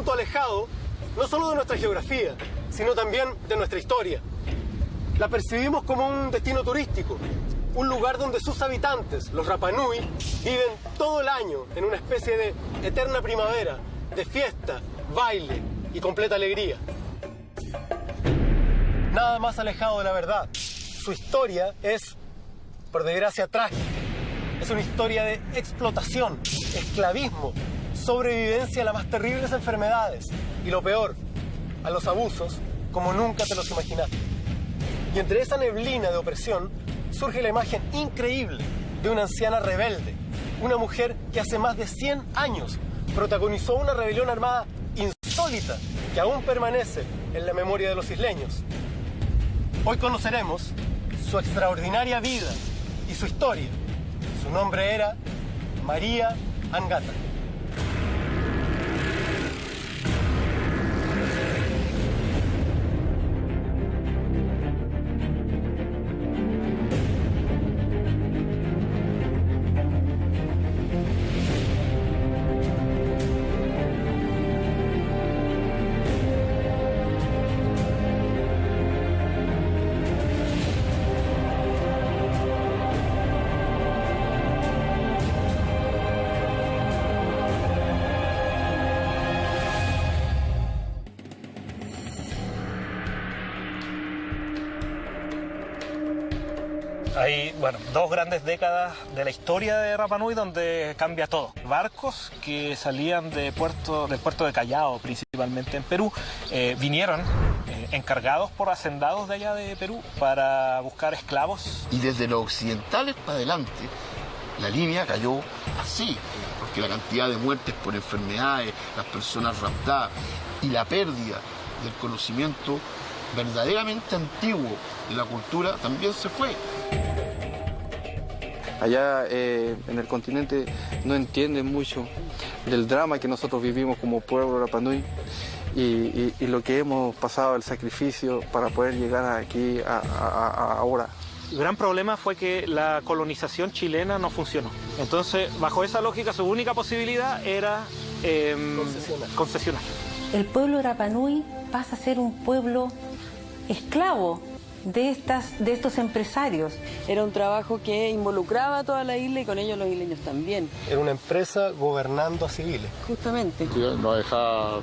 punto alejado no solo de nuestra geografía, sino también de nuestra historia. La percibimos como un destino turístico, un lugar donde sus habitantes, los Rapa Nui, viven todo el año en una especie de eterna primavera, de fiesta, baile y completa alegría. Nada más alejado de la verdad. Su historia es, por desgracia, trágica. Es una historia de explotación, esclavismo, sobrevivencia a las más terribles enfermedades y, lo peor, a los abusos como nunca te los imaginaste. Y entre esa neblina de opresión surge la imagen increíble de una anciana rebelde, una mujer que hace más de 100 años protagonizó una rebelión armada insólita que aún permanece en la memoria de los isleños. Hoy conoceremos su extraordinaria vida y su historia. Su nombre era María Angata. Hay, bueno, dos grandes décadas de la historia de Rapa Nui donde cambia todo. Barcos que salían del puerto de Callao, principalmente en Perú, vinieron encargados por hacendados de allá de Perú para buscar esclavos. Y desde los occidentales para adelante, la línea cayó así, porque la cantidad de muertes por enfermedades, las personas raptadas y la pérdida del conocimiento verdaderamente antiguo de la cultura también se fue. Allá en el continente no entienden mucho del drama que nosotros vivimos como pueblo Rapa Nui y lo que hemos pasado, el sacrificio para poder llegar aquí a ahora. El gran problema fue que la colonización chilena no funcionó. Entonces, bajo esa lógica, su única posibilidad era concesionar. El pueblo Rapa Nui pasa a ser un pueblo esclavo de estos empresarios. Era un trabajo que involucraba a toda la isla y con ellos los isleños también. Era una empresa gobernando a civiles. Justamente. No dejaba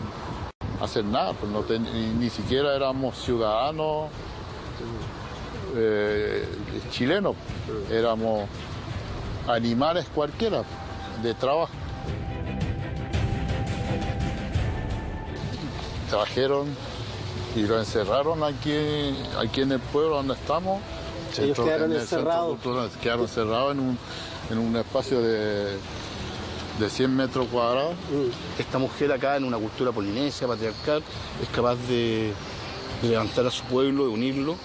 hacer nada, pues ni siquiera éramos ciudadanos chilenos, éramos animales cualquiera de trabajo. Trajeron y lo encerraron aquí en el pueblo donde estamos. Ellos quedaron encerrados. Quedaron encerrados en un espacio de 100 metros cuadrados. Esta mujer acá, en una cultura polinesia, patriarcal, es capaz de levantar a su pueblo, de unirlo.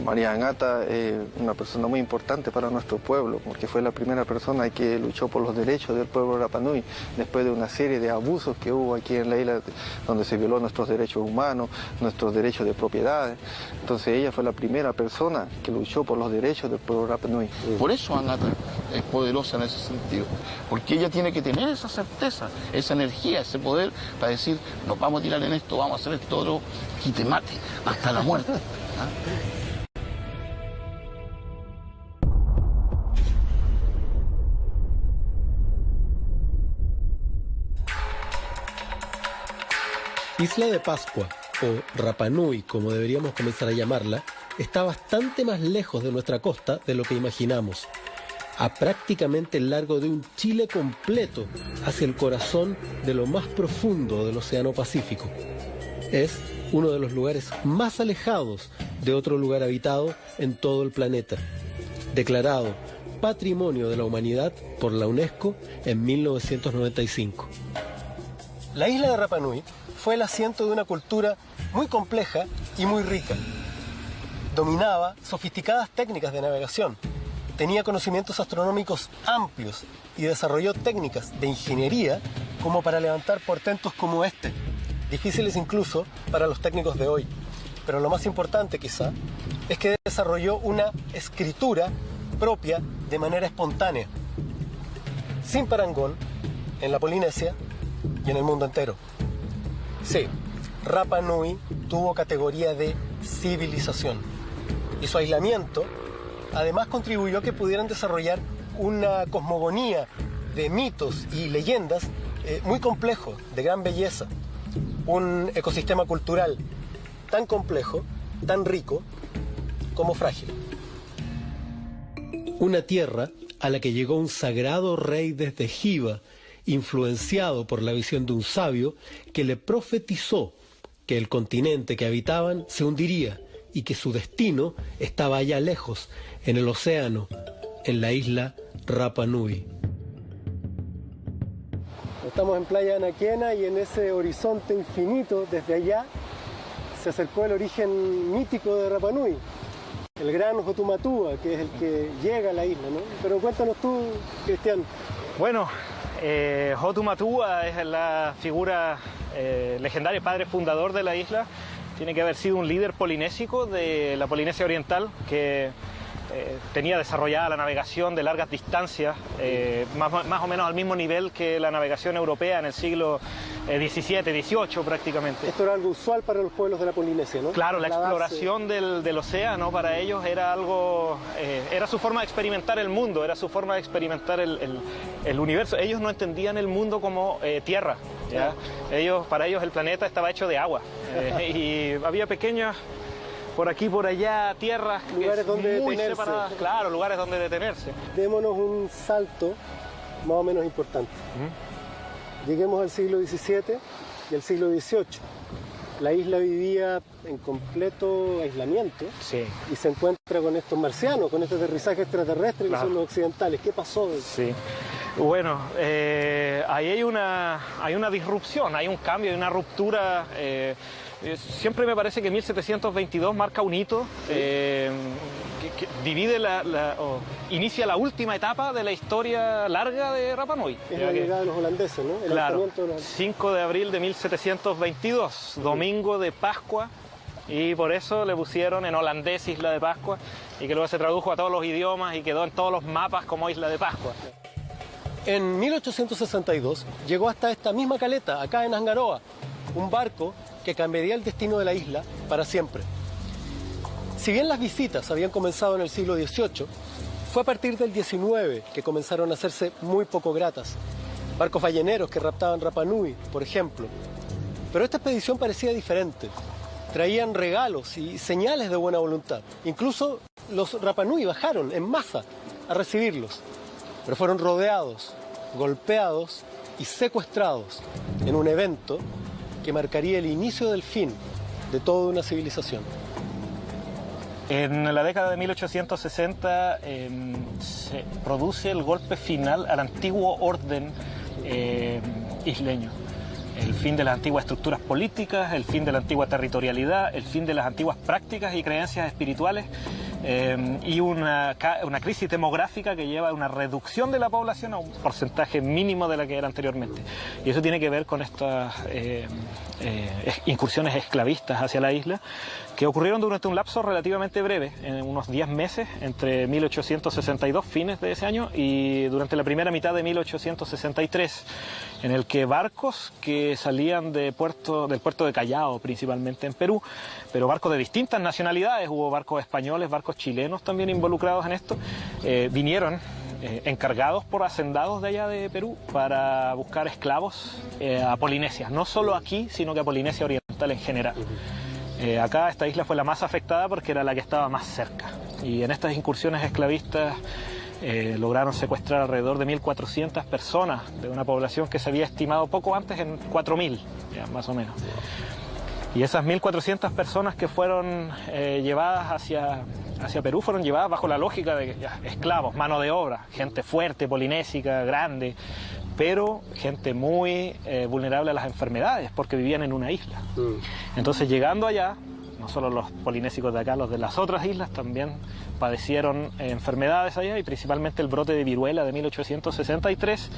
María Angata es una persona muy importante para nuestro pueblo, porque fue la primera persona que luchó por los derechos del pueblo Rapa Nui, después de una serie de abusos que hubo aquí en la isla, donde se violó nuestros derechos humanos, nuestros derechos de propiedades. Entonces ella fue la primera persona que luchó por los derechos del pueblo Rapa Nui. Por eso Angata es poderosa en ese sentido, porque ella tiene que tener esa certeza, esa energía, ese poder para decir, nos vamos a tirar en esto, vamos a hacer esto otro, y te mate hasta la muerte. Isla de Pascua, o Rapa Nui, como deberíamos comenzar a llamarla, está bastante más lejos de nuestra costa de lo que imaginamos. A prácticamente el largo de un Chile completo, hacia el corazón de lo más profundo del Océano Pacífico. Es uno de los lugares más alejados de otro lugar habitado en todo el planeta. Declarado Patrimonio de la Humanidad por la UNESCO en 1995. La isla de Rapa Nui fue el asiento de una cultura muy compleja y muy rica. Dominaba sofisticadas técnicas de navegación, tenía conocimientos astronómicos amplios y desarrolló técnicas de ingeniería como para levantar portentos como este, difíciles incluso para los técnicos de hoy. Pero lo más importante quizá es que desarrolló una escritura propia de manera espontánea, sin parangón en la Polinesia y en el mundo entero. Sí, Rapa Nui tuvo categoría de civilización y su aislamiento además contribuyó a que pudieran desarrollar una cosmogonía de mitos y leyendas muy complejo, de gran belleza, un ecosistema cultural tan complejo, tan rico como frágil. Una tierra a la que llegó un sagrado rey desde Giva, influenciado por la visión de un sabio que le profetizó que el continente que habitaban se hundiría y que su destino estaba allá lejos, en el océano, en la isla Rapa Nui. Estamos en Playa Anaquena y en ese horizonte infinito, desde allá, se acercó el origen mítico de Rapa Nui, el gran Hotumatua, que es el que llega a la isla, ¿no? Pero cuéntanos tú, Cristian. Bueno, Hotumatua es la figura legendaria, padre fundador de la isla. Tiene que haber sido un líder polinésico de la Polinesia Oriental que tenía desarrollada la navegación de largas distancias, más o menos al mismo nivel que la navegación europea en el siglo XVII, XVIII prácticamente. Esto era algo usual para los pueblos de la Polinesia, ¿no? Claro, la exploración del océano para ellos era algo, era su forma de experimentar el mundo, era su forma de experimentar el universo. Ellos no entendían el mundo como tierra, ¿ya? Para ellos el planeta estaba hecho de agua y había pequeñas, por aquí, por allá, tierras, lugares donde muy detenerse. separadas, claro, lugares donde detenerse. Démonos un salto más o menos importante. Lleguemos al siglo XVII y al siglo XVIII. La isla vivía en completo aislamiento, sí, y se encuentra con estos marcianos, con este aterrizaje extraterrestre, claro, que son los occidentales. ¿Qué pasó? Sí. Bueno, ahí hay una disrupción, hay un cambio, hay una ruptura. Siempre me parece que 1722 marca un hito que divide inicia la última etapa de la historia larga de Rapa Nui. Es la llegada de los holandeses, ¿no? Claro, 5 de abril de 1722, domingo de Pascua, y por eso le pusieron en holandés Isla de Pascua, y que luego se tradujo a todos los idiomas y quedó en todos los mapas como Isla de Pascua. En 1862 llegó hasta esta misma caleta, acá en Angaroa, un barco que cambiaría el destino de la isla para siempre. Si bien las visitas habían comenzado en el siglo XVIII, fue a partir del XIX que comenzaron a hacerse muy poco gratas. Barcos balleneros que raptaban Rapa Nui, por ejemplo. Pero esta expedición parecía diferente. Traían regalos y señales de buena voluntad. Incluso los Rapa Nui bajaron en masa a recibirlos. Pero fueron rodeados, golpeados y secuestrados en un evento que marcaría el inicio del fin de toda una civilización. En la década de 1860 se produce el golpe final al antiguo orden isleño. El fin de las antiguas estructuras políticas, el fin de la antigua territorialidad, el fin de las antiguas prácticas y creencias espirituales, y una crisis demográfica que lleva a una reducción de la población a un porcentaje mínimo de la que era anteriormente. Y eso tiene que ver con estas incursiones esclavistas hacia la isla, que ocurrieron durante un lapso relativamente breve, en unos 10 meses, entre 1862, fines de ese año, y durante la primera mitad de 1863, en el que barcos que salían del puerto de Callao, principalmente en Perú, pero barcos de distintas nacionalidades, hubo barcos españoles, barcos chilenos también involucrados en esto, vinieron encargados por hacendados de allá de Perú para buscar esclavos a Polinesia, no solo aquí, sino que a Polinesia Oriental en general. Acá esta isla fue la más afectada porque era la que estaba más cerca, y en estas incursiones esclavistas lograron secuestrar alrededor de 1.400 personas de una población que se había estimado poco antes en 4.000, más o menos. Y esas 1.400 personas que fueron llevadas hacia Perú fueron llevadas bajo la lógica de esclavos, mano de obra, gente fuerte, polinésica, grande, pero gente muy vulnerable a las enfermedades porque vivían en una isla. Entonces, llegando allá, no solo los polinésicos de acá, los de las otras islas también padecieron enfermedades allá, y principalmente el brote de viruela de 1863,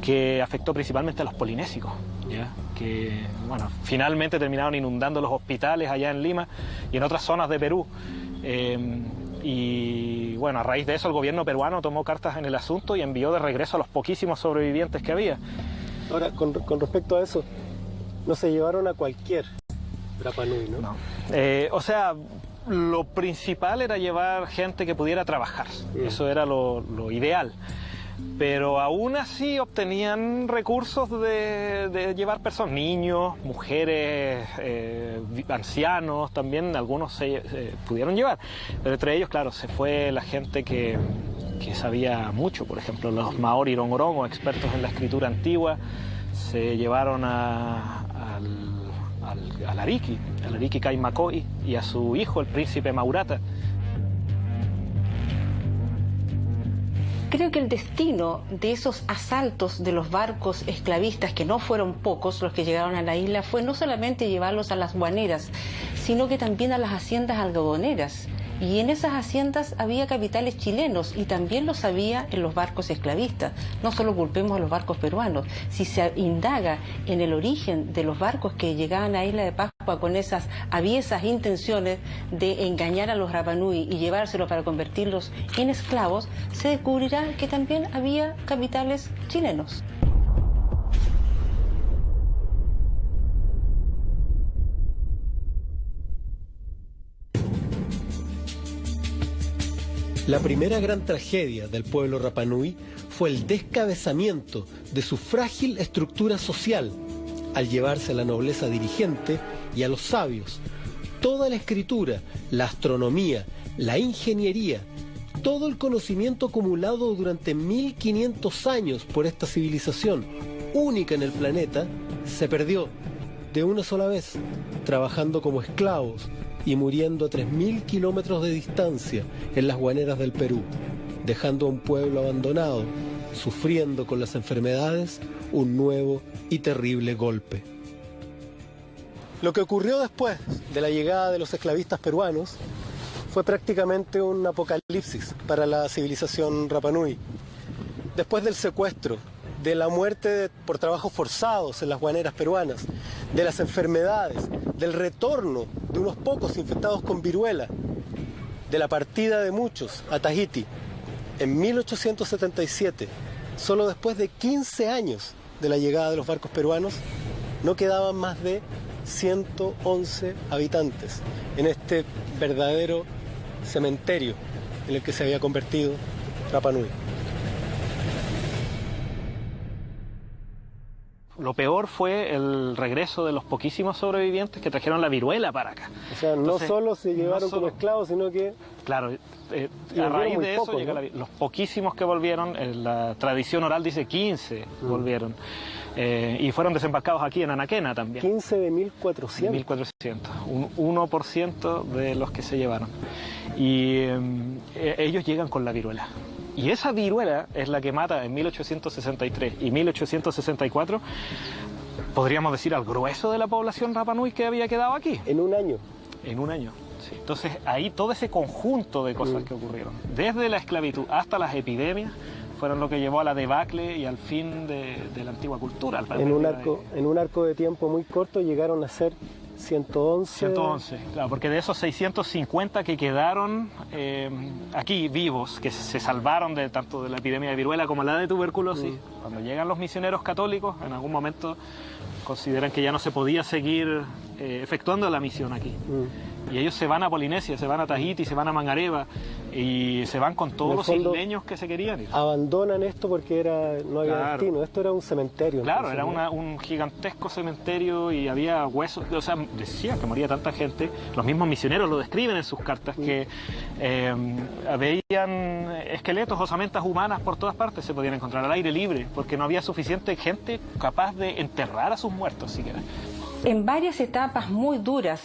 que afectó principalmente a los polinésicos, ¿ya? Que bueno, finalmente terminaron inundando los hospitales allá en Lima y en otras zonas de Perú. Y bueno, a raíz de eso el gobierno peruano tomó cartas en el asunto y envió de regreso a los poquísimos sobrevivientes que había. Ahora, con respecto a eso, No se llevaron a cualquier Rapa Nui, ¿no? No. O sea, lo principal era llevar gente que pudiera trabajar. Eso era lo ideal. Pero aún así obtenían recursos de llevar personas, niños, mujeres, ancianos, también algunos se pudieron llevar. Pero entre ellos, claro, se fue la gente que sabía mucho, por ejemplo, los Maori Rongorongo, expertos en la escritura antigua, se llevaron al Ariki Kaimakoi, y a su hijo, el príncipe Maurata. Creo que el destino de esos asaltos de los barcos esclavistas, que no fueron pocos los que llegaron a la isla, fue no solamente llevarlos a las guaneras, sino que también a las haciendas algodoneras. Y en esas haciendas había capitales chilenos, y también los había en los barcos esclavistas. No solo culpemos a los barcos peruanos. Si se indaga en el origen de los barcos que llegaban a Isla de Pascua con esas aviesas intenciones de engañar a los Rapa Nui y llevárselos para convertirlos en esclavos, se descubrirá que también había capitales chilenos. La primera gran tragedia del pueblo Rapa Nui fue el descabezamiento de su frágil estructura social al llevarse a la nobleza dirigente y a los sabios. Toda la escritura, la astronomía, la ingeniería, todo el conocimiento acumulado durante 1500 años por esta civilización única en el planeta se perdió de una sola vez, trabajando como esclavos y muriendo a 3000 kilómetros de distancia en las guaneras del Perú, dejando a un pueblo abandonado, sufriendo con las enfermedades un nuevo y terrible golpe. Lo que ocurrió después de la llegada de los esclavistas peruanos fue prácticamente un apocalipsis para la civilización Rapa Nui. Después del secuestro, de la muerte por trabajos forzados en las guaneras peruanas, de las enfermedades, del retorno de unos pocos infectados con viruela, de la partida de muchos a Tahití, en 1877, solo después de 15 años de la llegada de los barcos peruanos, no quedaban más de 111 habitantes en este verdadero cementerio en el que se había convertido Rapa Nui. Lo peor fue el regreso de los poquísimos sobrevivientes que trajeron la viruela para acá. O sea, no solo se llevaron como esclavos, sino que... Claro, a raíz de eso, ¿no? Los poquísimos que volvieron, la tradición oral dice 15 volvieron, y fueron desembarcados aquí en Anaquena también. 15 de 1400. 1400, un 1% de los que se llevaron. Y ellos llegan con la viruela. Y esa viruela es la que mata en 1863 y 1864, podríamos decir, al grueso de la población Rapa Nui que había quedado aquí. En un año. En un año, sí. Entonces ahí todo ese conjunto de cosas que ocurrieron, desde la esclavitud hasta las epidemias, fueron lo que llevó a la debacle y al fin de la antigua cultura. En un arco de tiempo muy corto llegaron a ser 111, claro, porque de esos 650 que quedaron aquí vivos, que se salvaron tanto de la epidemia de viruela como la de tuberculosis, cuando llegan los misioneros católicos, en algún momento consideran que ya no se podía seguir efectuando la misión aquí. Y ellos se van a Polinesia, se van a Tahití, se van a Mangareva y se van con todos los isleños que se querían ir. Abandonan esto porque no había destino, esto era un cementerio. Claro, era un gigantesco cementerio y había huesos, o sea, decían que moría tanta gente, los mismos misioneros lo describen en sus cartas, que veían esqueletos, osamentas humanas por todas partes, se podían encontrar al aire libre, porque no había suficiente gente capaz de enterrar a sus muertos siquiera. En varias etapas muy duras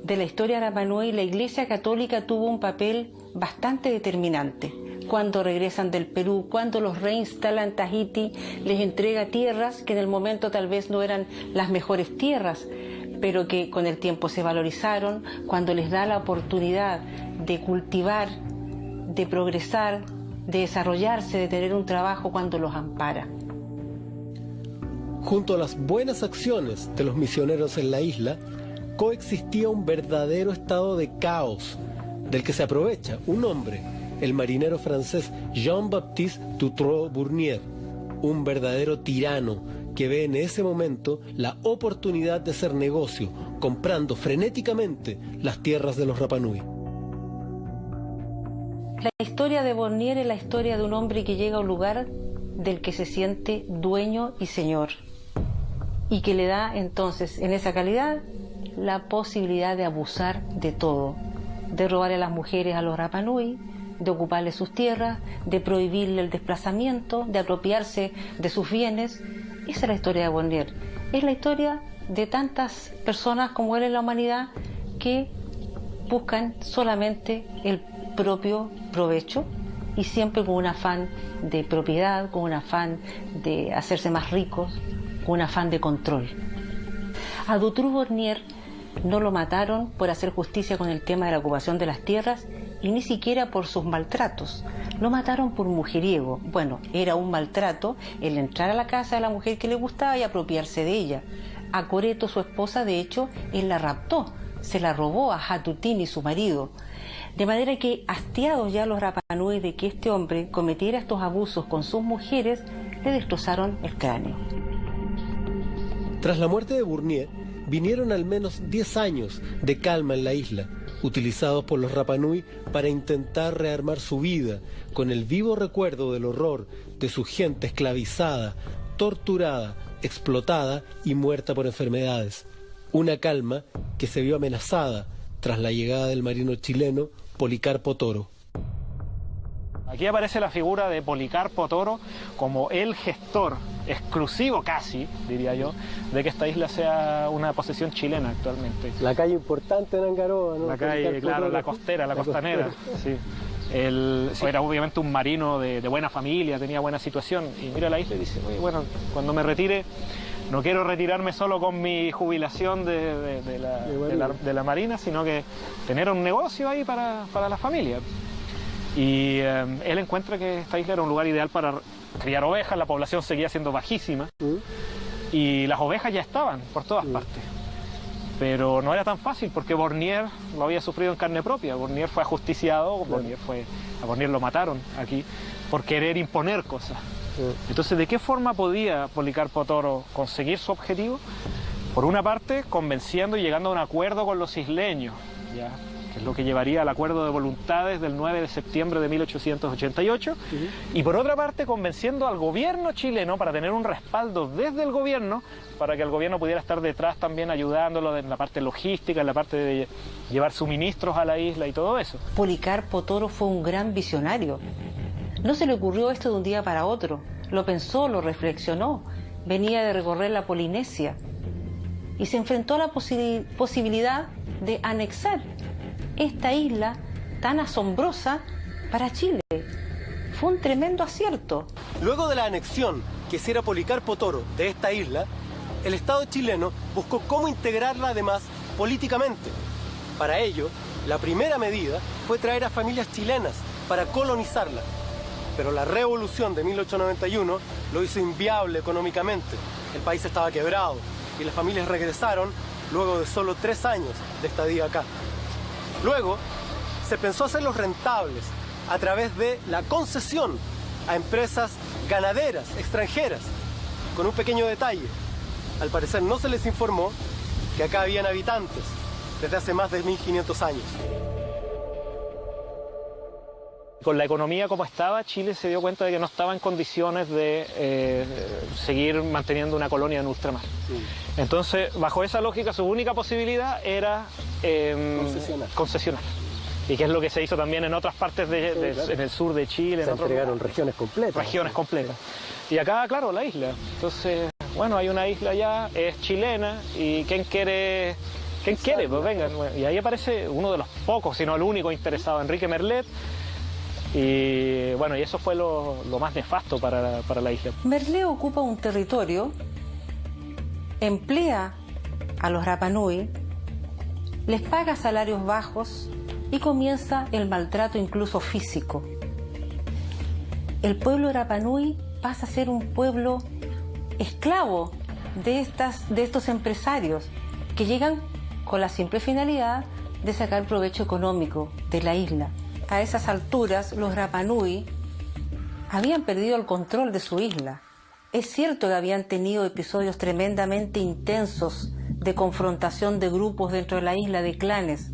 de la historia Rapa Nui, la Iglesia Católica tuvo un papel bastante determinante. Cuando regresan del Perú, cuando los reinstalan en Tahití, les entrega tierras que en el momento tal vez no eran las mejores tierras, pero que con el tiempo se valorizaron, cuando les da la oportunidad de cultivar, de progresar, de desarrollarse, de tener un trabajo, cuando los ampara. Junto a las buenas acciones de los misioneros en la isla, coexistía un verdadero estado de caos, del que se aprovecha un hombre, el marinero francés Jean-Baptiste Dutroux-Bournier, un verdadero tirano que ve en ese momento la oportunidad de hacer negocio, comprando frenéticamente las tierras de los Rapanui. La historia de Bornier es la historia de un hombre que llega a un lugar del que se siente dueño y señor, y que le da entonces, en esa calidad, la posibilidad de abusar de todo, de robarle a las mujeres a los Rapanui, de ocuparle sus tierras, de prohibirle el desplazamiento, de apropiarse de sus bienes. Esa es la historia de Bornier. Es la historia de tantas personas como él en la humanidad que buscan solamente el propio provecho y siempre con un afán de propiedad, con un afán de hacerse más ricos, con un afán de control. A Dutroux Bornier no lo mataron por hacer justicia con el tema de la ocupación de las tierras y ni siquiera por sus maltratos. Lo mataron por mujeriego. Bueno, era un maltrato el entrar a la casa de la mujer que le gustaba y apropiarse de ella. A Coreto, su esposa, de hecho, él la raptó, se la robó a Hatutini, su marido. De manera que, hastiados ya los Rapanui de que este hombre cometiera estos abusos con sus mujeres, le destrozaron el cráneo. Tras la muerte de Bornier, vinieron al menos 10 años de calma en la isla, utilizados por los Rapanui para intentar rearmar su vida, con el vivo recuerdo del horror de su gente esclavizada, torturada, explotada y muerta por enfermedades. Una calma que se vio amenazada tras la llegada del marino chileno Policarpo Toro. Aquí aparece la figura de Policarpo Toro como el gestor exclusivo, casi, diría yo, de que esta isla sea una posesión chilena actualmente. La calle importante en Angaroa, ¿no? La calle, claro, la costera, la costanera, sí. Él era obviamente un marino de buena familia, tenía buena situación, y mira la isla y dice, oye, bueno, cuando me retire, no quiero retirarme solo con mi jubilación de la marina, sino que tener un negocio ahí para la familia. Y él encuentra que esta isla era un lugar ideal para criar ovejas, la población seguía siendo bajísima, y las ovejas ya estaban por todas partes. Pero no era tan fácil porque Bornier lo había sufrido en carne propia. Bornier fue ajusticiado, a Bornier lo mataron aquí por querer imponer cosas. Entonces, ¿de qué forma podía Policarpo Toro conseguir su objetivo? Por una parte, convenciendo y llegando a un acuerdo con los isleños, ¿ya? Que es lo que llevaría al acuerdo de voluntades del 9 de septiembre de 1888, y por otra parte convenciendo al gobierno chileno para tener un respaldo desde el gobierno, para que el gobierno pudiera estar detrás también ayudándolo en la parte logística, en la parte de llevar suministros a la isla y todo eso. Policarpo Toro fue un gran visionario. No se le ocurrió esto de un día para otro, lo pensó, lo reflexionó, venía de recorrer la Polinesia y se enfrentó a la posibilidad de anexar esta isla tan asombrosa para Chile. Fue un tremendo acierto. Luego de la anexión que hiciera Policarpo Toro de esta isla, el Estado chileno buscó cómo integrarla además políticamente. Para ello, la primera medida fue traer a familias chilenas para colonizarla. Pero la revolución de 1891 lo hizo inviable económicamente. El país estaba quebrado y las familias regresaron luego de solo 3 años de estadía acá. Luego, se pensó hacerlos rentables a través de la concesión a empresas ganaderas extranjeras, con un pequeño detalle. Al parecer no se les informó que acá habían habitantes desde hace más de 1500 años. Con la economía como estaba, Chile se dio cuenta de que no estaba en condiciones de seguir manteniendo una colonia en ultramar. Entonces, bajo esa lógica, su única posibilidad era concesionar. Y que es lo que se hizo también en otras partes en el sur de Chile. Se entregaron regiones completas. Regiones completas. Y acá, claro, la isla. Entonces, bueno, hay una isla ya, es chilena, y ¿quién quiere? Pues vengan. Y ahí aparece uno de los pocos, si no el único interesado, Enrique Merlet. Y bueno, y eso fue lo más nefasto para la isla. Merlet ocupa un territorio, emplea a los Rapanui, les paga salarios bajos y comienza el maltrato incluso físico. El pueblo Rapanui pasa a ser un pueblo esclavo de estos empresarios que llegan con la simple finalidad de sacar provecho económico de la isla. A esas alturas, los Rapanui habían perdido el control de su isla. Es cierto que habían tenido episodios tremendamente intensos de confrontación de grupos dentro de la isla, de clanes,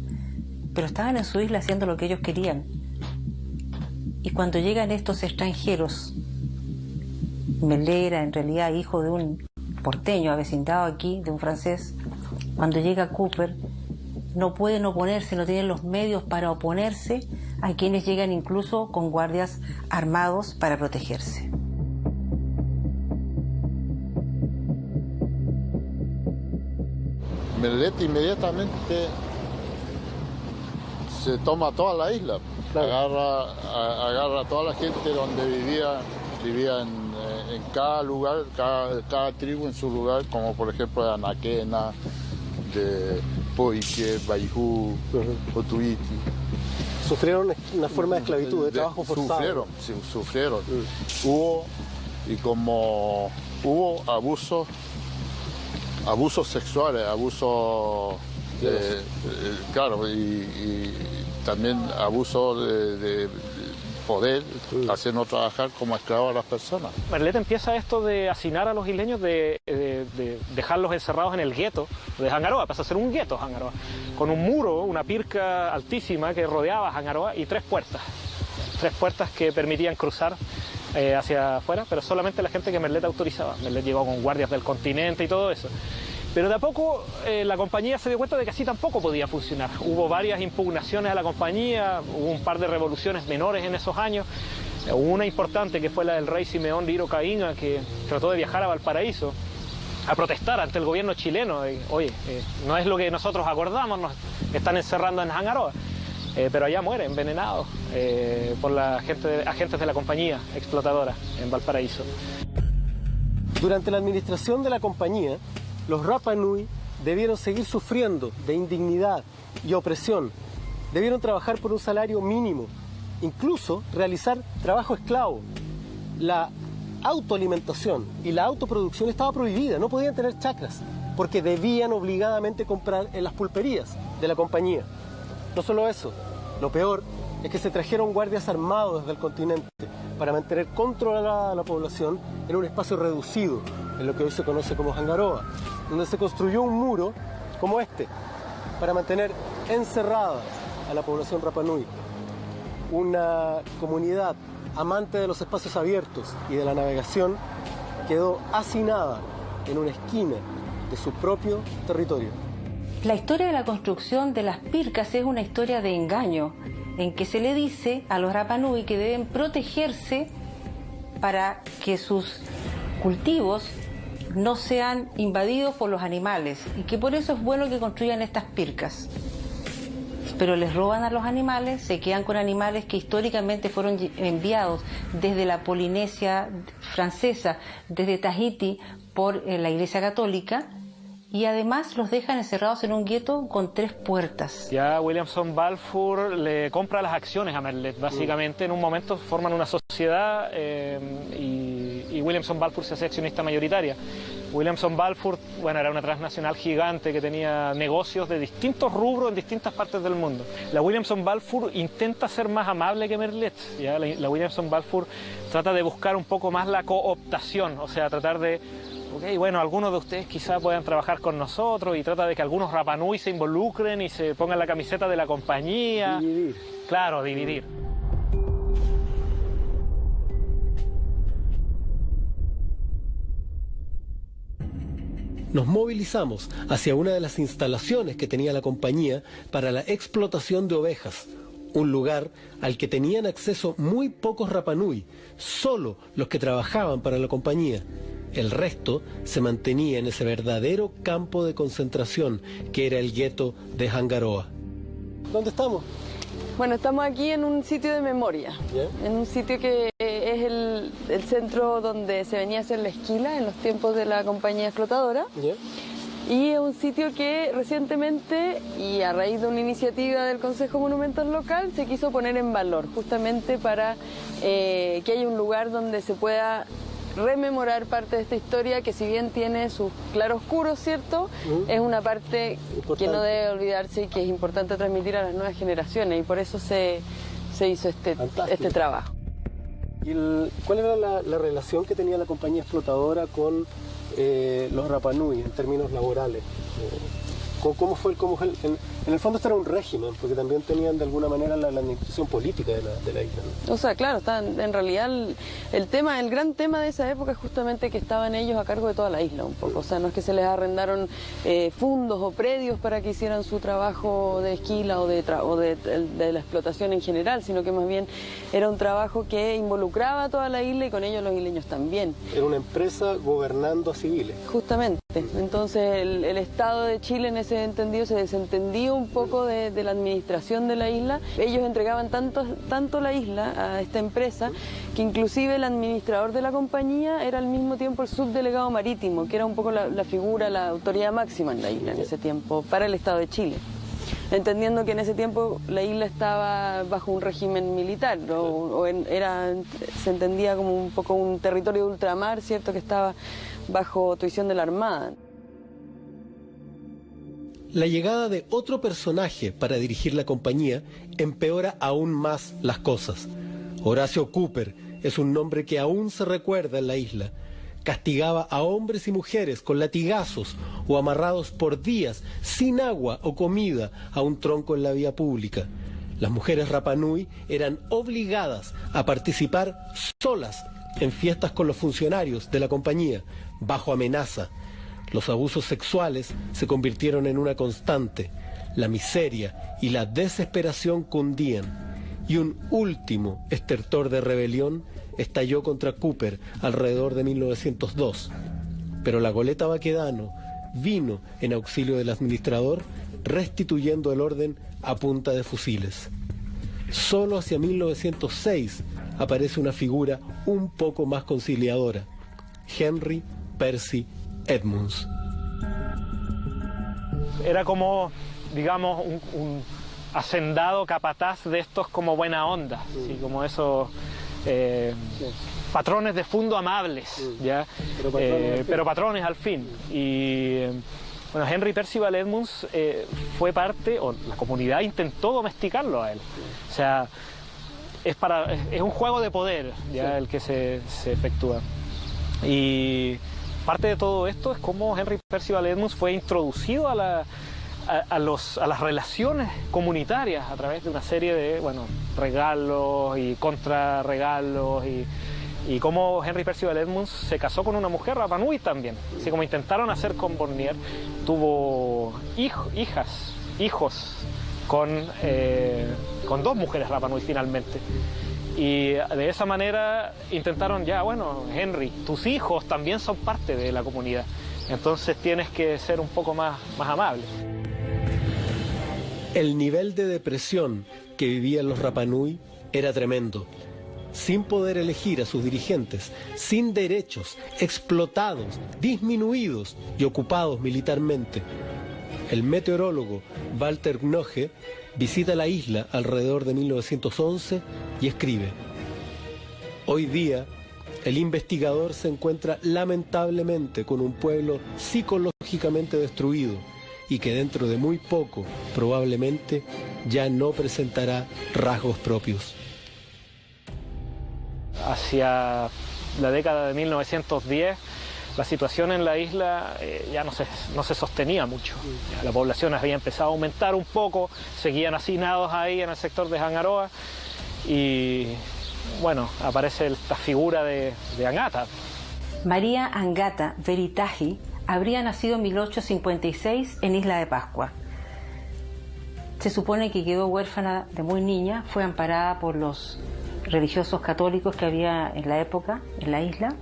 pero estaban en su isla haciendo lo que ellos querían. Y cuando llegan estos extranjeros, Merlet era en realidad hijo de un porteño avecindado aquí, de un francés. Cuando llega Cooper, no pueden oponerse, no tienen los medios para oponerse a quienes llegan incluso con guardias armados para protegerse. Merlet inmediatamente se toma toda la isla, claro. agarra a toda la gente donde vivía en cada lugar, cada tribu en su lugar, como por ejemplo de Anaquena, de Poique, Baijú, Otuiti. Sufrieron una forma de esclavitud, de trabajo forzado. Sufrieron. Hubo abusos sexuales, claro, y también abuso de poder, haciendo trabajar como esclavos a las personas. Merlet empieza esto de hacinar a los isleños, de dejarlos encerrados en el gueto de Hangaroa, pasa a ser un gueto Hangaroa, con un muro, una pirca altísima que rodeaba Hangaroa y tres puertas que permitían cruzar hacia afuera, pero solamente la gente que Merlet autorizaba. Merlet llegó con guardias del continente y todo eso. Pero de a poco la compañía se dio cuenta de que así tampoco podía funcionar. Hubo varias impugnaciones a la compañía, hubo un par de revoluciones menores en esos años. Hubo una importante que fue la del rey Simeón Liro Caínga, que trató de viajar a Valparaíso a protestar ante el gobierno chileno. Oye, no es lo que nosotros acordamos, nos están encerrando en Hangaroa. Pero allá muere envenenado por agentes de la compañía explotadora en Valparaíso. Durante la administración de la compañía, los Rapa Nui debieron seguir sufriendo de indignidad y opresión. Debieron trabajar por un salario mínimo, incluso realizar trabajo esclavo. La autoalimentación y la autoproducción estaba prohibida, no podían tener chacras, porque debían obligadamente comprar en las pulperías de la compañía. No solo eso, lo peor es que se trajeron guardias armados desde el continente para mantener controlada la población en un espacio reducido, en lo que hoy se conoce como Hangaroa, donde se construyó un muro como este para mantener encerrada a la población Rapa Nui. Una comunidad amante de los espacios abiertos y de la navegación quedó hacinada en una esquina de su propio territorio. La historia de la construcción de las pircas es una historia de engaño, en que se le dice a los Rapa Nui que deben protegerse para que sus cultivos no sean invadidos por los animales y que por eso es bueno que construyan estas pircas. Pero les roban a los animales, se quedan con animales que históricamente fueron enviados desde la Polinesia francesa, desde Tahití, por la Iglesia Católica, y además los dejan encerrados en un gueto con 3 puertas. Ya Williamson Balfour le compra las acciones a Merlet, básicamente. En un momento forman una sociedad y Williamson Balfour se hace accionista mayoritaria. Williamson Balfour, bueno, era una transnacional gigante que tenía negocios de distintos rubros en distintas partes del mundo. La Williamson Balfour intenta ser más amable que Merlet. ¿Ya? La Williamson Balfour trata de buscar un poco más la cooptación, o sea, tratar de... Ok, bueno, algunos de ustedes quizá puedan trabajar con nosotros, y trata de que algunos Rapa Nui se involucren y se pongan la camiseta de la compañía. Dividir. Claro, dividir. Nos movilizamos hacia una de las instalaciones que tenía la compañía para la explotación de ovejas, un lugar al que tenían acceso muy pocos Rapa Nui, solo los que trabajaban para la compañía. El resto se mantenía en ese verdadero campo de concentración que era el gueto de Hangaroa. ¿Dónde estamos? Bueno, estamos aquí en un sitio de memoria, en un sitio que es el centro donde se venía a hacer la esquila en los tiempos de la compañía explotadora. Y es un sitio que recientemente, y a raíz de una iniciativa del Consejo Monumental Local, se quiso poner en valor, justamente para que haya un lugar donde se pueda rememorar parte de esta historia, que si bien tiene sus claroscuros, ¿cierto? Es una parte que no debe olvidarse y que es importante transmitir a las nuevas generaciones, y por eso se hizo este trabajo. ¿Y cuál era la relación que tenía la compañía explotadora con los Rapa Nui en términos laborales? ¿Cómo fue en el fondo esto era un régimen, porque también tenían de alguna manera la administración política de la isla, ¿no? O sea, claro, en realidad el gran tema de esa época es justamente que estaban ellos a cargo de toda la isla un poco. O sea, no es que se les arrendaron fundos o predios para que hicieran su trabajo de esquila o de la explotación en general, sino que más bien era un trabajo que involucraba a toda la isla y con ellos los isleños también. Era una empresa gobernando a civiles. Justamente. Entonces el Estado de Chile en ese entendido se desentendía un poco de la administración de la isla. Ellos entregaban tanto la isla a esta empresa que inclusive el administrador de la compañía era al mismo tiempo el subdelegado marítimo, que era un poco la figura, la autoridad máxima en la isla en ese tiempo para el Estado de Chile. Entendiendo que en ese tiempo la isla estaba bajo un régimen militar, se entendía como un poco un territorio de ultramar, ¿cierto?, que estaba bajo tuición de la Armada. La llegada de otro personaje para dirigir la compañía empeora aún más las cosas. Horacio Cooper es un nombre que aún se recuerda en la isla. Castigaba a hombres y mujeres con latigazos o amarrados por días sin agua o comida a un tronco en la vía pública. Las mujeres Rapa Nui eran obligadas a participar solas en fiestas con los funcionarios de la compañía, bajo amenaza. Los abusos sexuales se convirtieron en una constante. La miseria y la desesperación cundían. Y un último estertor de rebelión estalló contra Cooper alrededor de 1902. Pero la goleta Baquedano vino en auxilio del administrador, restituyendo el orden a punta de fusiles. Solo hacia 1906 aparece una figura un poco más conciliadora: Henry Percy Edmunds. Era como, digamos, un hacendado capataz de estos como buena onda, ¿sí? Como esos patrones de fondo amables, ¿ya? Pero patrones al fin. Y bueno, Henry Percival Edmunds fue parte, o la comunidad intentó domesticarlo a él. O sea, es un juego de poder, ¿ya? El que se efectúa. Y parte de todo esto es cómo Henry Percival Edmunds fue introducido a las relaciones comunitarias a través de una serie de, bueno, regalos y contrarregalos, y cómo Henry Percival Edmunds se casó con una mujer Rapa Nui también. Así como intentaron hacer con Bornier, tuvo hijos con dos mujeres Rapa Nui finalmente. Y de esa manera intentaron, ya, bueno, Henry, tus hijos también son parte de la comunidad, entonces tienes que ser un poco más amable. El nivel de depresión que vivían los Rapa Nui era tremendo. Sin poder elegir a sus dirigentes, sin derechos, explotados, disminuidos y ocupados militarmente. El meteorólogo Walter Knoche visita la isla alrededor de 1911 y escribe: hoy día, el investigador se encuentra lamentablemente con un pueblo psicológicamente destruido y que dentro de muy poco, probablemente, ya no presentará rasgos propios. Hacia la década de 1910, la situación en la isla ya no se sostenía mucho. La población había empezado a aumentar un poco, seguían hacinados ahí en el sector de Hangaroa, y bueno, aparece esta figura de Angata. María Angata Veritaji habría nacido en 1856 en Isla de Pascua. Se supone que quedó huérfana de muy niña, fue amparada por los religiosos católicos que había en la época en la isla,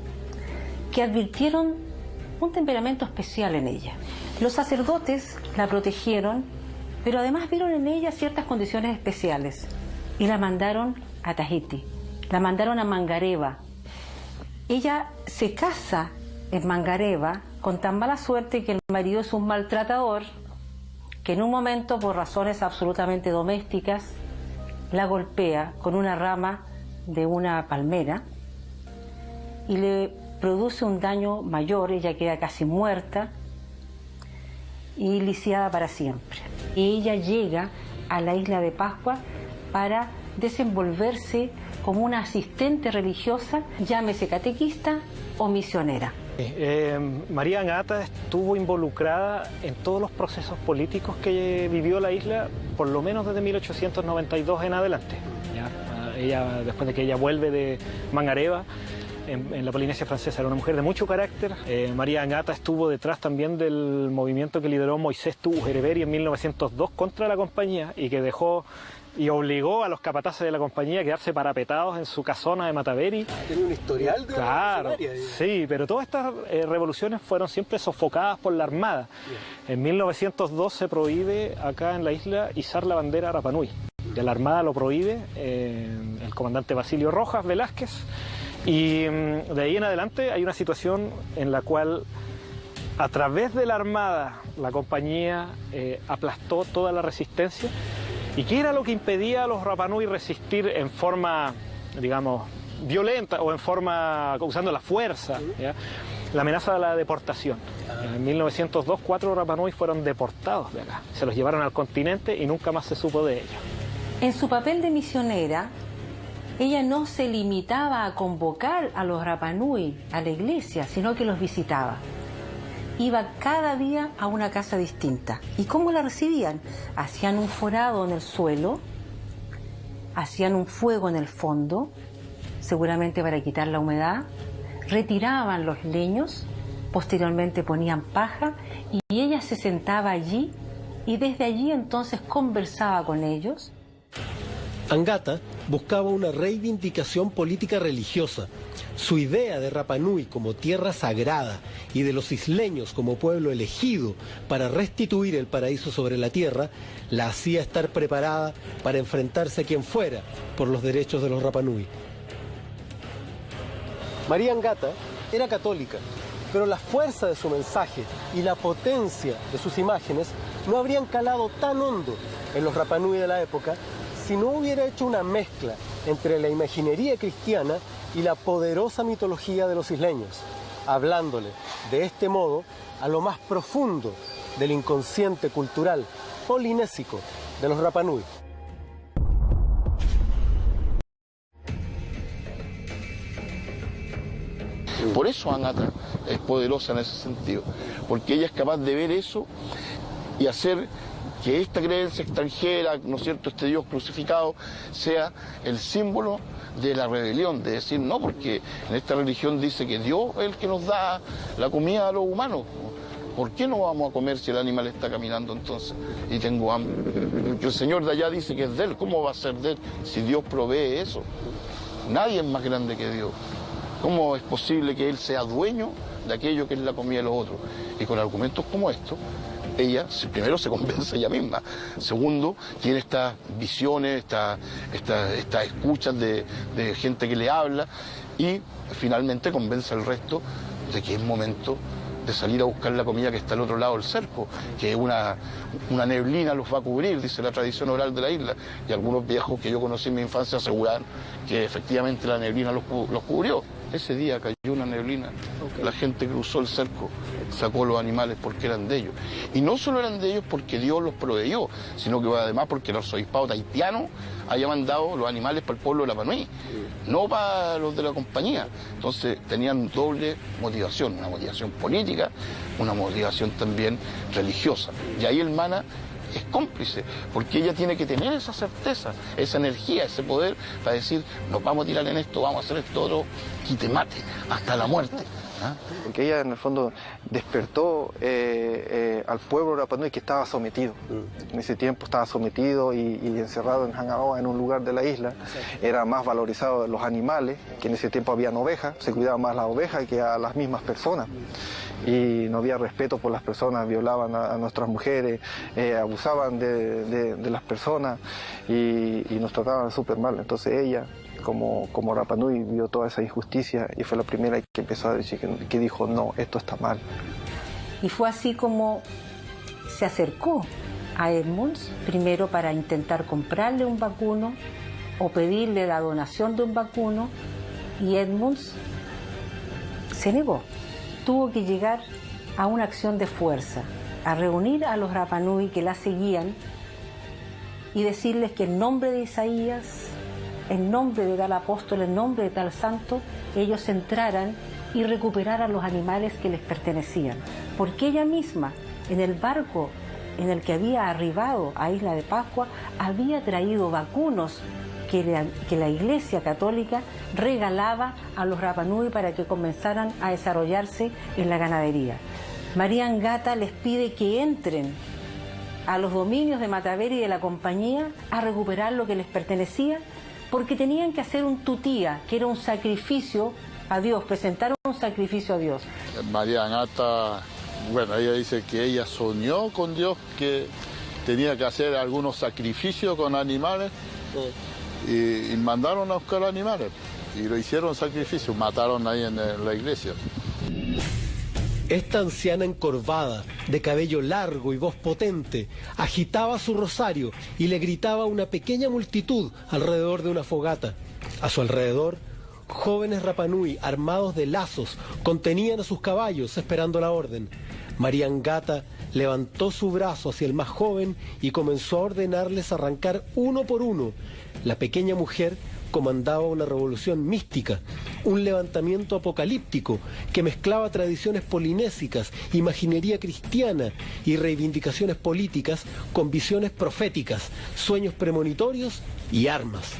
que advirtieron un temperamento especial en ella. Los sacerdotes la protegieron, pero además vieron en ella ciertas condiciones especiales y la mandaron a Tahiti, la mandaron a Mangareva. Ella se casa en Mangareva con tan mala suerte que el marido es un maltratador, que en un momento, por razones absolutamente domésticas, la golpea con una rama de una palmera y le produce un daño mayor. Ella queda casi muerta y lisiada para siempre. Y ella llega a la isla de Pascua para desenvolverse como una asistente religiosa, llámese catequista o misionera. María Agata estuvo involucrada en todos los procesos políticos que vivió la isla, por lo menos desde 1892 en adelante. Ella, después de que ella vuelve de Mangareva, en la Polinesia Francesa, era una mujer de mucho carácter. María Agata estuvo detrás también del movimiento que lideró Moisés Tubu-Hereveri en 1902 contra la compañía y que dejó y obligó a los capataces de la compañía a quedarse parapetados en su casona de Mataveri. Tiene un historial de Claro, sí, pero todas estas revoluciones fueron siempre sofocadas por la Armada. En 1902 se prohíbe acá en la isla izar la bandera Rapa Nui. La Armada lo prohíbe, el comandante Basilio Rojas Velázquez, y de ahí en adelante hay una situación en la cual a través de la Armada la compañía aplastó toda la resistencia. ¿Y qué era lo que impedía a los Rapa Nui resistir en forma, digamos, violenta o en forma usando la fuerza? ¿Ya? La amenaza de la deportación. En 1902, 4 Rapa Nui fueron deportados de acá. Se los llevaron al continente y nunca más se supo de ellos. En su papel de misionera, ella no se limitaba a convocar a los Rapa Nui a la iglesia, sino que los visitaba. Iba cada día a una casa distinta. ¿Y cómo la recibían? Hacían un forado en el suelo, hacían un fuego en el fondo, seguramente para quitar la humedad, retiraban los leños, posteriormente ponían paja y ella se sentaba allí y desde allí entonces conversaba con ellos. Angata buscaba una reivindicación política religiosa. Su idea de Rapa Nui como tierra sagrada y de los isleños como pueblo elegido para restituir el paraíso sobre la tierra la hacía estar preparada para enfrentarse a quien fuera por los derechos de los Rapa Nui. María Angata era católica, pero la fuerza de su mensaje y la potencia de sus imágenes no habrían calado tan hondo en los Rapa Nui de la época si no hubiera hecho una mezcla entre la imaginería cristiana y la poderosa mitología de los isleños, hablándole de este modo a lo más profundo del inconsciente cultural polinésico de los Rapa Nui. Por eso Angata es poderosa en ese sentido, porque ella es capaz de ver eso y hacer que esta creencia extranjera, ¿no es cierto?, este Dios crucificado, sea el símbolo de la rebelión, de decir, no, porque en esta religión dice que Dios es el que nos da la comida a los humanos. ¿Por qué no vamos a comer si el animal está caminando entonces y tengo hambre? Porque el Señor de allá dice que es de Él. ¿Cómo va a ser de Él si Dios provee eso? Nadie es más grande que Dios. ¿Cómo es posible que Él sea dueño de aquello que es la comida de los otros? Y con argumentos como estos, ella primero se convence ella misma, segundo tiene estas visiones, estas escuchas de gente que le habla y finalmente convence al resto de que es momento de salir a buscar la comida que está al otro lado del cerco, que una neblina los va a cubrir, dice la tradición oral de la isla, y algunos viejos que yo conocí en mi infancia aseguran que efectivamente la neblina los cubrió. Ese día cayó una neblina, la gente cruzó el cerco, sacó los animales porque eran de ellos. Y no solo eran de ellos porque Dios los proveyó, sino que además porque el arzobispado tahitiano haya mandado los animales para el pueblo de Rapa Nui, no para los de la compañía. Entonces tenían doble motivación, una motivación política, una motivación también religiosa. Y ahí el Mana es cómplice, porque ella tiene que tener esa certeza, esa energía, ese poder para decir, nos vamos a tirar en esto, vamos a hacer esto otro, quite mate, hasta la muerte. ¿Ah? Porque ella en el fondo despertó al pueblo Rapa Nui que estaba sometido. En ese tiempo estaba sometido y encerrado en Hangaroa, en un lugar de la isla. Era más valorizado los animales, que en ese tiempo habían ovejas, se cuidaba más las ovejas que a las mismas personas. Y no había respeto por las personas, violaban a nuestras mujeres, abusaban de las personas y nos trataban súper mal. Entonces ella, como Rapa Nui, vio toda esa injusticia y fue la primera que empezó a decir, que dijo, no, esto está mal. Y fue así como se acercó a Edmunds, primero para intentar comprarle un vacuno o pedirle la donación de un vacuno, y Edmunds se negó. Tuvo que llegar a una acción de fuerza, a reunir a los Rapa Nui que la seguían y decirles que en nombre de Isaías en nombre de tal apóstol, en nombre de tal santo, ellos entraran y recuperaran los animales que les pertenecían. Porque ella misma, en el barco en el que había arribado a Isla de Pascua, había traído vacunos que la Iglesia Católica regalaba a los Rapa Nui para que comenzaran a desarrollarse en la ganadería. María Angata les pide que entren a los dominios de Mataveri y de la compañía a recuperar lo que les pertenecía, porque tenían que hacer un tutía, que era un sacrificio a Dios, presentar un sacrificio a Dios. María Angata, bueno, ella dice que ella soñó con Dios que tenía que hacer algunos sacrificios con animales y mandaron a buscar animales y lo hicieron sacrificio, mataron ahí en la iglesia. Esta anciana encorvada, de cabello largo y voz potente, agitaba su rosario y le gritaba a una pequeña multitud alrededor de una fogata. A su alrededor, jóvenes Rapa Nui armados de lazos contenían a sus caballos esperando la orden. María Angata levantó su brazo hacia el más joven y comenzó a ordenarles arrancar uno por uno. La pequeña mujer comandaba una revolución mística, un levantamiento apocalíptico que mezclaba tradiciones polinésicas, imaginería cristiana y reivindicaciones políticas con visiones proféticas, sueños premonitorios y armas.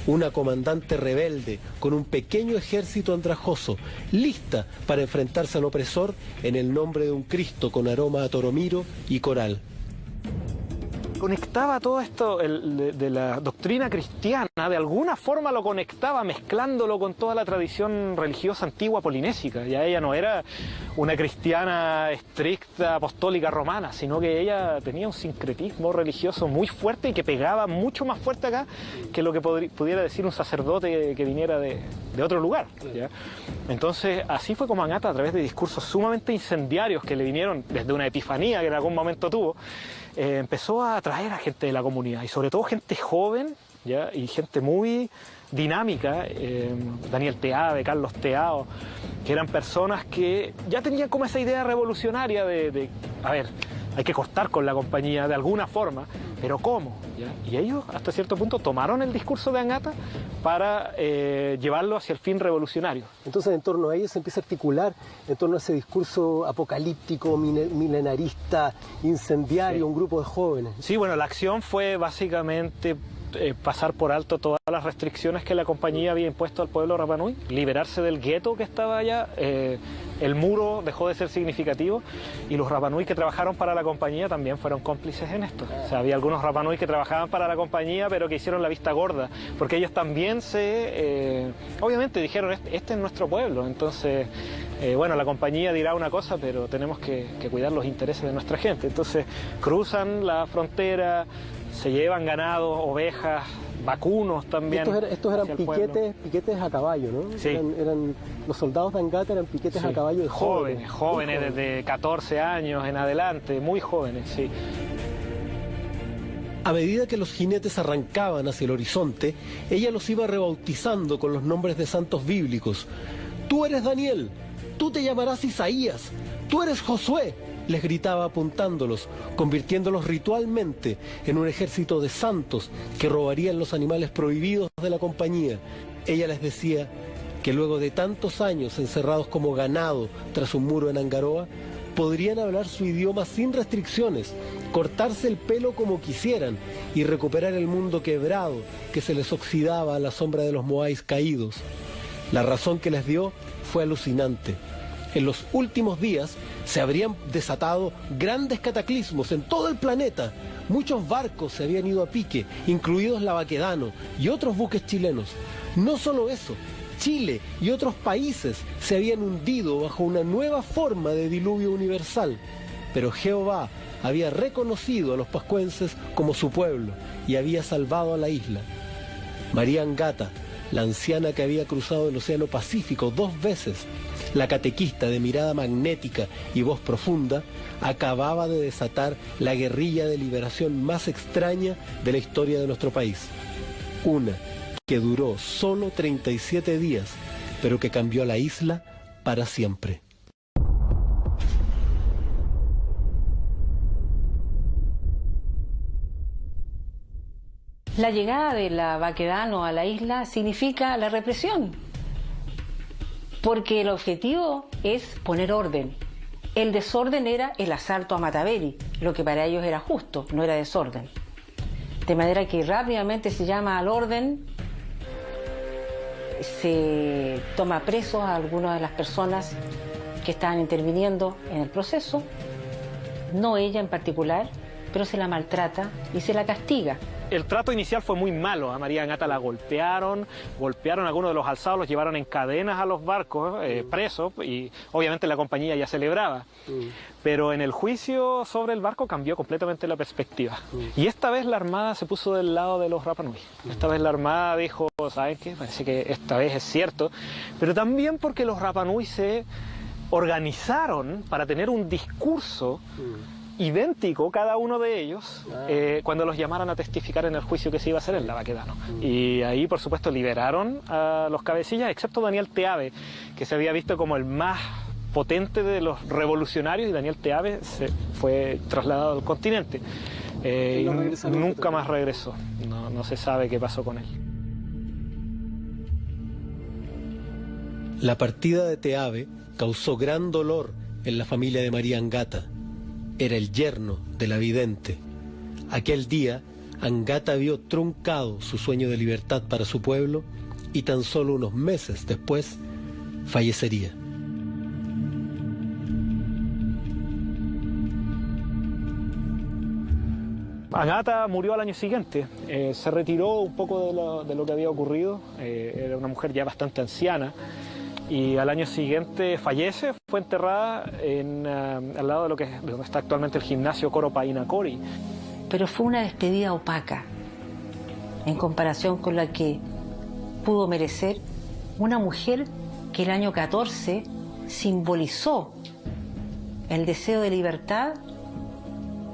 Una comandante rebelde con un pequeño ejército andrajoso, lista para enfrentarse al opresor en el nombre de un Cristo con aroma a toromiro y coral. Conectaba todo esto de la doctrina cristiana, de alguna forma lo conectaba mezclándolo con toda la tradición religiosa antigua polinésica. Ya ella no era una cristiana estricta, apostólica, romana, sino que ella tenía un sincretismo religioso muy fuerte y que pegaba mucho más fuerte acá que lo que pudiera decir un sacerdote que viniera de otro lugar, ¿ya? Entonces así fue como Angata, a través de discursos sumamente incendiarios que le vinieron desde una epifanía que en algún momento tuvo, empezó a atraer a gente de la comunidad y sobre todo gente joven, ¿ya? Y gente muy dinámica, Daniel Teave, Carlos Teao, que eran personas que ya tenían como esa idea revolucionaria de a ver, hay que cortar con la compañía de alguna forma, pero ¿cómo? ¿Ya? Y ellos hasta cierto punto tomaron el discurso de Angata para llevarlo hacia el fin revolucionario. Entonces en torno a ellos se empieza a articular, en torno a ese discurso apocalíptico, milenarista, incendiario, sí. Un grupo de jóvenes. Sí, bueno, la acción fue básicamente pasar por alto todas las restricciones que la compañía había impuesto al pueblo Rapa Nui, liberarse del gueto que estaba allá, el muro dejó de ser significativo y los Rapa Nui que trabajaron para la compañía también fueron cómplices en esto. O sea, había algunos Rapa Nui que trabajaban para la compañía pero que hicieron la vista gorda, porque ellos también obviamente dijeron, este es nuestro pueblo, entonces, bueno, la compañía dirá una cosa, pero tenemos que cuidar los intereses de nuestra gente. Entonces cruzan la frontera, se llevan ganado, ovejas, vacunos también. Estos eran piquetes a caballo, ¿no? Sí. Eran los soldados de Angata eran piquetes a caballo de jóvenes desde 14 años en adelante, muy jóvenes, sí. A medida que los jinetes arrancaban hacia el horizonte, ella los iba rebautizando con los nombres de santos bíblicos. Tú eres Daniel, tú te llamarás Isaías, tú eres Josué, les gritaba apuntándolos, convirtiéndolos ritualmente en un ejército de santos que robarían los animales prohibidos de la compañía. Ella les decía que luego de tantos años encerrados como ganado tras un muro en Angaroa, podrían hablar su idioma sin restricciones, cortarse el pelo como quisieran y recuperar el mundo quebrado que se les oxidaba a la sombra de los moáis caídos. La razón que les dio fue alucinante. En los últimos días se habrían desatado grandes cataclismos en todo el planeta. Muchos barcos se habían ido a pique, incluidos la Baquedano y otros buques chilenos. No solo eso, Chile y otros países se habían hundido bajo una nueva forma de diluvio universal. Pero Jehová había reconocido a los pascuenses como su pueblo y había salvado a la isla. María Angata, la anciana que había cruzado el Océano Pacífico 2 veces, la catequista de mirada magnética y voz profunda, acababa de desatar la guerrilla de liberación más extraña de la historia de nuestro país. Una que duró solo 37 días, pero que cambió a la isla para siempre. La llegada de la Baquedano a la isla significa la represión, porque el objetivo es poner orden. El desorden era el asalto a Mataveri, lo que para ellos era justo, no era desorden. De manera que rápidamente se llama al orden, se toma presos a algunas de las personas que estaban interviniendo en el proceso, no ella en particular, pero se la maltrata y se la castiga. El trato inicial fue muy malo. A María Agata la golpearon a algunos de los alzados, los llevaron en cadenas a los barcos, presos, y obviamente la compañía ya celebraba. Pero en el juicio sobre el barco cambió completamente la perspectiva. Y esta vez la Armada se puso del lado de los Rapa Nui. Esta vez la Armada dijo, ¿saben qué? Parece que esta vez es cierto. Pero también porque los Rapa Nui se organizaron para tener un discurso idéntico cada uno de ellos cuando los llamaran a testificar en el juicio que se iba a hacer en la Baquedano. Y ahí, por supuesto, liberaron a los cabecillas, excepto Daniel Teave, que se había visto como el más potente de los revolucionarios, y Daniel Teave se fue trasladado al continente. Y nunca más regresó. No se sabe qué pasó con él. La partida de Teave causó gran dolor en la familia de María Angata. Era el yerno de la vidente. Aquel día, Angata vio truncado su sueño de libertad para su pueblo y tan solo unos meses después fallecería. Agata murió al año siguiente, se retiró un poco de lo que había ocurrido, era una mujer ya bastante anciana, y al año siguiente fallece, fue enterrada al lado de donde está actualmente el gimnasio Coro Painacori. Pero fue una despedida opaca en comparación con la que pudo merecer una mujer que el año 14 simbolizó el deseo de libertad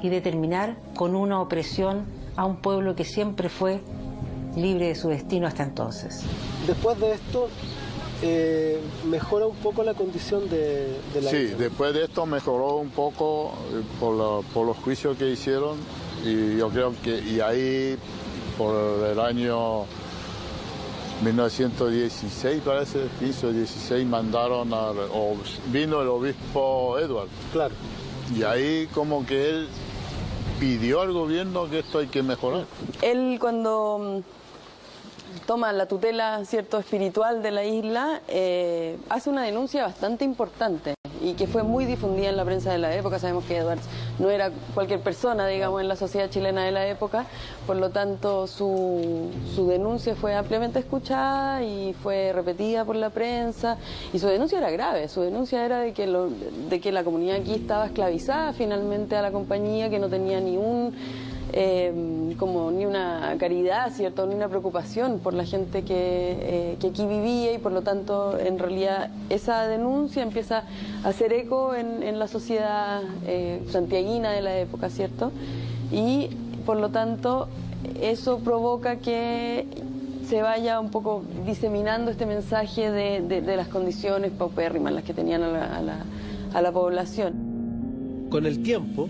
y de terminar con una opresión a un pueblo que siempre fue libre de su destino hasta entonces. Después de esto, mejora un poco la condición de la Sí, isla. después de esto mejoró un poco por los juicios que hicieron, y yo creo que ahí por el año 1916, parece, 15 o 16, vino el obispo Edward. Claro. Y ahí como que él pidió al gobierno que esto hay que mejorar. Él cuando toma la tutela, cierto, espiritual de la isla, hace una denuncia bastante importante y que fue muy difundida en la prensa de la época. Sabemos que Edwards no era cualquier persona, digamos, en la sociedad chilena de la época, por lo tanto su denuncia fue ampliamente escuchada y fue repetida por la prensa, y su denuncia era grave. Su denuncia era de que la comunidad aquí estaba esclavizada finalmente a la compañía, que no tenía ni una caridad, ¿cierto?, ni una preocupación por la gente que aquí vivía, y por lo tanto, en realidad, esa denuncia empieza a hacer eco en la sociedad santiaguina de la época, ¿cierto? Y, por lo tanto, eso provoca que se vaya un poco diseminando este mensaje de las condiciones paupérrimas las que tenían a la población. Con el tiempo,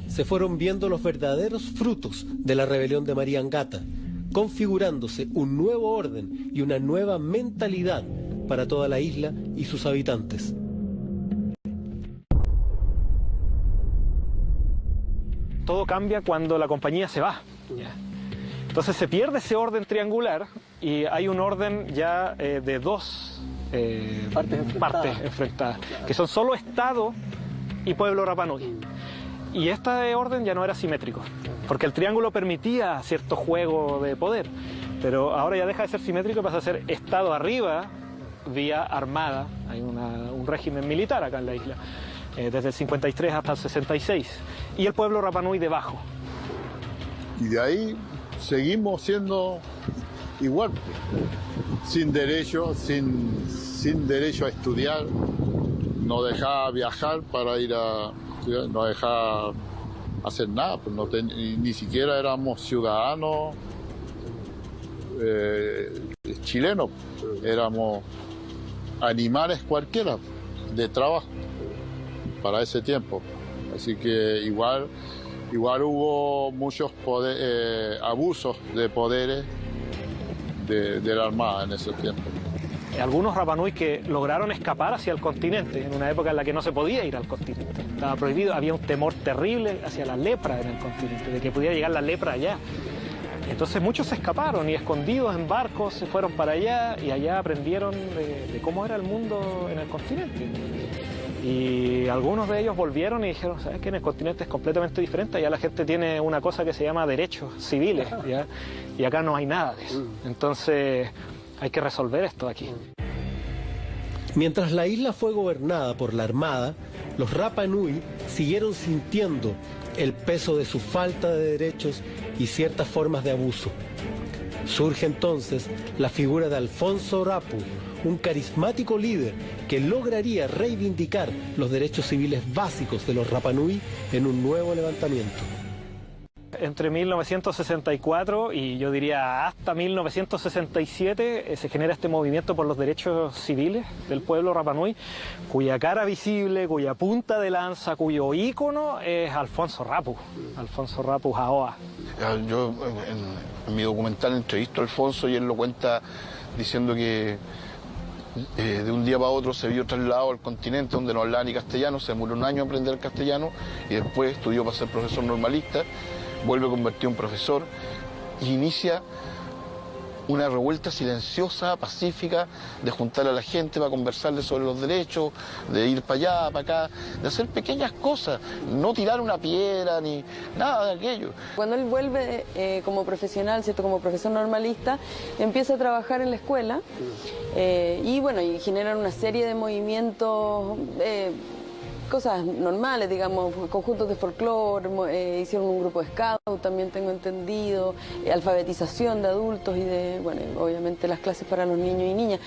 se fueron viendo los verdaderos frutos de la rebelión de María Angata, configurándose un nuevo orden y una nueva mentalidad para toda la isla y sus habitantes. Todo cambia cuando la compañía se va. Entonces se pierde ese orden triangular y hay un orden ya de dos partes enfrentadas, que son solo Estado y pueblo Rapa Nui. Y este orden ya no era simétrico, porque el triángulo permitía cierto juego de poder, pero ahora ya deja de ser simétrico y pasa a ser Estado arriba, vía armada. Hay un régimen militar acá en la isla, desde el 53 hasta el 66, y el pueblo Rapa Nui debajo. Y de ahí seguimos siendo igual, sin derecho a estudiar, no dejaba viajar para ir a estudiar, no dejaba hacer nada, pues ni siquiera éramos ciudadanos chilenos, éramos animales cualquiera de trabajo para ese tiempo. Así que igual Igual hubo muchos abusos de poderes de la Armada en ese tiempo. Algunos Rapanui que lograron escapar hacia el continente, en una época en la que no se podía ir al continente. Estaba prohibido, había un temor terrible hacia la lepra en el continente, de que pudiera llegar la lepra allá. Entonces muchos se escaparon y escondidos en barcos se fueron para allá y allá aprendieron de cómo era el mundo en el continente. Y algunos de ellos volvieron y dijeron, ¿sabes qué? En el continente es completamente diferente, allá la gente tiene una cosa que se llama derechos civiles, ¿ya? Y acá no hay nada de eso. Entonces hay que resolver esto aquí. Mientras la isla fue gobernada por la Armada, los Rapa Nui siguieron sintiendo el peso de su falta de derechos y ciertas formas de abuso. Surge entonces la figura de Alfonso Rapu, un carismático líder que lograría reivindicar los derechos civiles básicos de los Rapa Nui en un nuevo levantamiento. Entre 1964 y yo diría hasta 1967 se genera este movimiento por los derechos civiles del pueblo Rapa Nui, cuya cara visible, cuya punta de lanza, cuyo ícono es Alfonso Rapu Jaoa. Yo en mi documental entrevisto a Alfonso y él lo cuenta diciendo que de un día para otro se vio trasladado al continente donde no hablaba ni castellano, se demoró un año a aprender castellano y después estudió para ser profesor normalista, vuelve convertido en profesor y inicia una revuelta silenciosa, pacífica, de juntar a la gente para conversarle sobre los derechos, de ir para allá, para acá, de hacer pequeñas cosas, no tirar una piedra ni nada de aquello. Cuando él vuelve como profesional, ¿cierto? Como profesor normalista, empieza a trabajar en la escuela y bueno, y generan una serie de movimientos, cosas normales, digamos, conjuntos de folclore, hicieron un grupo de scout, también tengo entendido, alfabetización de adultos y de, bueno, obviamente las clases para los niños y niñas.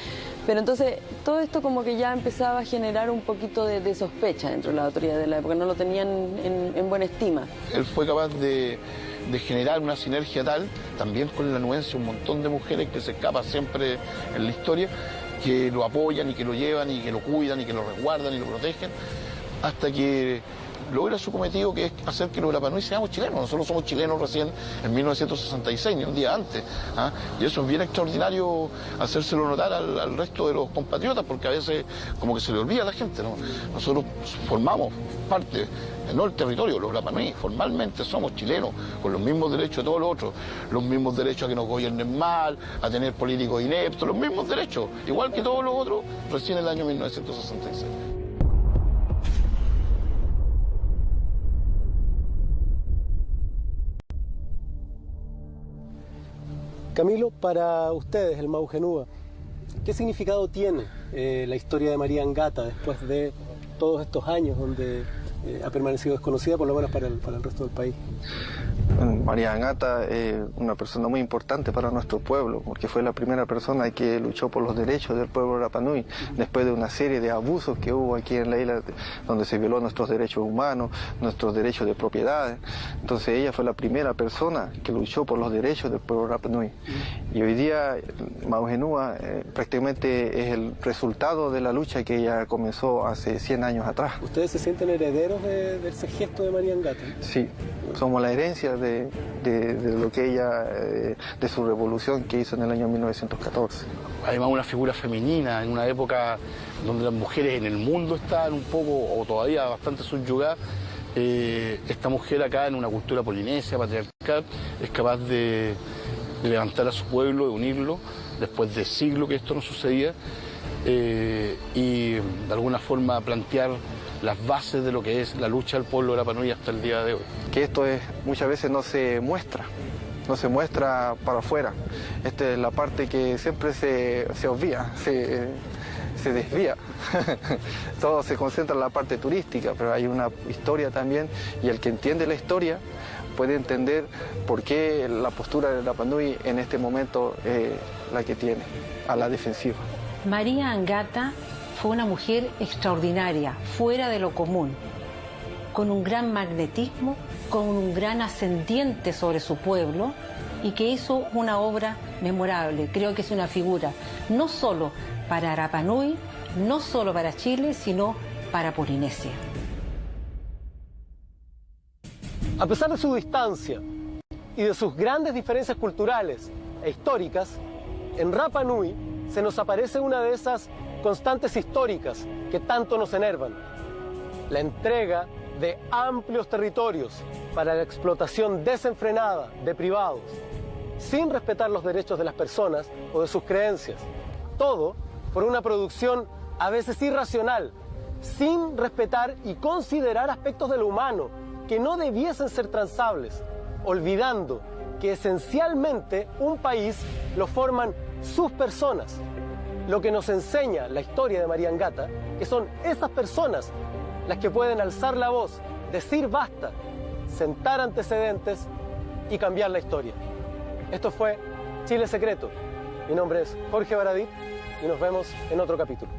Pero entonces todo esto como que ya empezaba a generar un poquito de sospecha dentro de la autoridad de la época, no lo tenían en buena estima. Él fue capaz de generar una sinergia tal, también con la anuencia, un montón de mujeres que se escapan siempre en la historia, que lo apoyan y que lo llevan y que lo cuidan y que lo resguardan y lo protegen, hasta que logra su cometido, que es hacer que los Rapa Nui seamos chilenos. Nosotros somos chilenos recién en 1966, ni un día antes, ¿ah? Y eso es bien extraordinario hacérselo notar al resto de los compatriotas, porque a veces como que se le olvida a la gente, ¿no? Nosotros formamos parte, no el territorio, los Rapa Nui, formalmente somos chilenos, con los mismos derechos de todos los otros, los mismos derechos a que nos gobiernen mal, a tener políticos ineptos, los mismos derechos, igual que todos los otros, recién en el año 1966. Camilo, para ustedes, el Maujenúa, ¿qué significado tiene la historia de María Angata después de todos estos años donde ha permanecido desconocida, por lo menos para el resto del país? María Angata es una persona muy importante para nuestro pueblo, porque fue la primera persona que luchó por los derechos del pueblo Rapa Nui, después de una serie de abusos que hubo aquí en la isla, donde se violó nuestros derechos humanos, nuestros derechos de propiedades. Entonces ella fue la primera persona que luchó por los derechos del pueblo Rapa Nui. Y hoy día Maujenúa prácticamente es el resultado de la lucha que ella comenzó hace 100 años atrás. ¿Ustedes se sienten herederos de ese gesto de María Angata? Sí, somos la herencia de lo que ella, de su revolución que hizo en el año 1914. Además una figura femenina en una época donde las mujeres en el mundo estaban un poco o todavía bastante subyugadas. Esta mujer acá en una cultura polinesia, patriarcal, es capaz de levantar a su pueblo, de unirlo, después de siglos que esto no sucedía, y de alguna forma plantear las bases de lo que es la lucha del pueblo de Rapa Nui hasta el día de hoy. Que esto muchas veces no se muestra para afuera. Esta es la parte que siempre se obvia, se desvía. Todo se concentra en la parte turística, pero hay una historia también, y el que entiende la historia puede entender por qué la postura de Rapa Nui en este momento es la que tiene, a la defensiva. María Angata fue una mujer extraordinaria, fuera de lo común, con un gran magnetismo, con un gran ascendiente sobre su pueblo y que hizo una obra memorable. Creo que es una figura no solo para Rapa Nui, no solo para Chile, sino para Polinesia. A pesar de su distancia y de sus grandes diferencias culturales e históricas, en Rapa Nui se nos aparece una de esas constantes históricas que tanto nos enervan: la entrega de amplios territorios para la explotación desenfrenada de privados, sin respetar los derechos de las personas o de sus creencias. Todo por una producción a veces irracional, sin respetar y considerar aspectos de lo humano que no debiesen ser transables, olvidando que esencialmente un país lo forman sus personas. Lo que nos enseña la historia de María Angata, que son esas personas las que pueden alzar la voz, decir basta, sentar antecedentes y cambiar la historia. Esto fue Chile Secreto. Mi nombre es Jorge Baradit y nos vemos en otro capítulo.